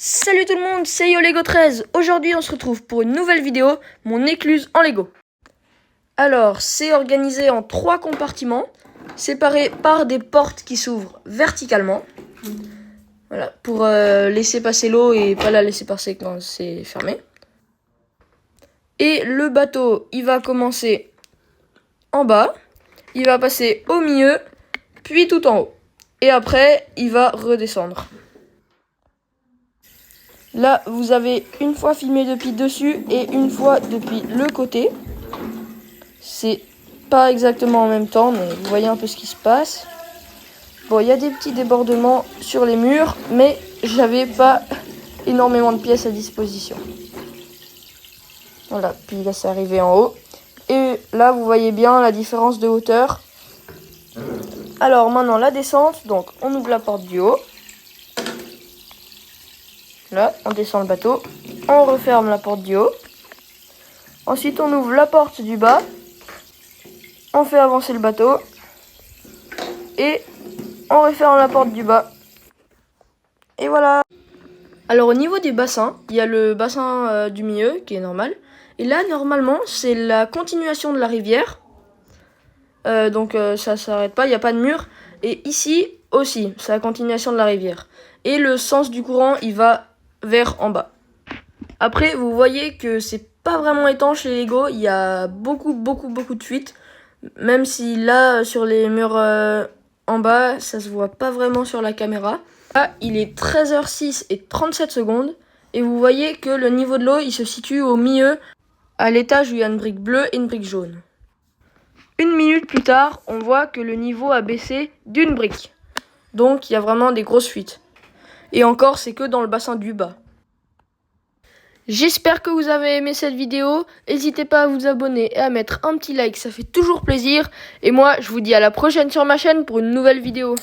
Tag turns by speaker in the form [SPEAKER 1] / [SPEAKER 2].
[SPEAKER 1] Salut tout le monde, c'est YoLego13. Aujourd'hui on se retrouve pour une nouvelle vidéo, mon écluse en Lego. Alors c'est organisé en 3 compartiments, séparés par des portes qui s'ouvrent verticalement. Voilà, pour laisser passer l'eau et pas la laisser passer quand c'est fermé. Et le bateau, il va commencer en bas, il va passer au milieu, puis tout en haut. Et après, il va redescendre. Là, vous avez une fois filmé depuis dessus et une fois depuis le côté. C'est pas exactement en même temps, mais vous voyez un peu ce qui se passe. Bon, il y a des petits débordements sur les murs, mais j'avais pas énormément de pièces à disposition. Voilà, puis là, c'est arrivé en haut. Et là, vous voyez bien la différence de hauteur. Alors, maintenant, la descente. Donc, on ouvre la porte du haut. Là, on descend le bateau, on referme la porte du haut. Ensuite, on ouvre la porte du bas. On fait avancer le bateau. Et on referme la porte du bas. Et voilà. Alors, au niveau des bassins, il y a le bassin du milieu, qui est normal. Et là, normalement, c'est la continuation de la rivière. Donc, ça s'arrête pas, il n'y a pas de mur. Et ici, aussi, c'est la continuation de la rivière. Et le sens du courant, il va vers en bas. Après, vous voyez que c'est pas vraiment étanche les Lego, il y a beaucoup de fuites. Même si là, sur les murs en bas, ça se voit pas vraiment sur la caméra. Là, il est 13h06 et 37 secondes. Et vous voyez que le niveau de l'eau, il se situe au milieu, à l'étage où il y a une brique bleue et une brique jaune. Une minute plus tard, on voit que le niveau a baissé d'une brique. Donc, il y a vraiment des grosses fuites. Et encore, c'est que dans le bassin du bas. J'espère que vous avez aimé cette vidéo. N'hésitez pas à vous abonner et à mettre un petit like, ça fait toujours plaisir. Et moi, je vous dis à la prochaine sur ma chaîne pour une nouvelle vidéo.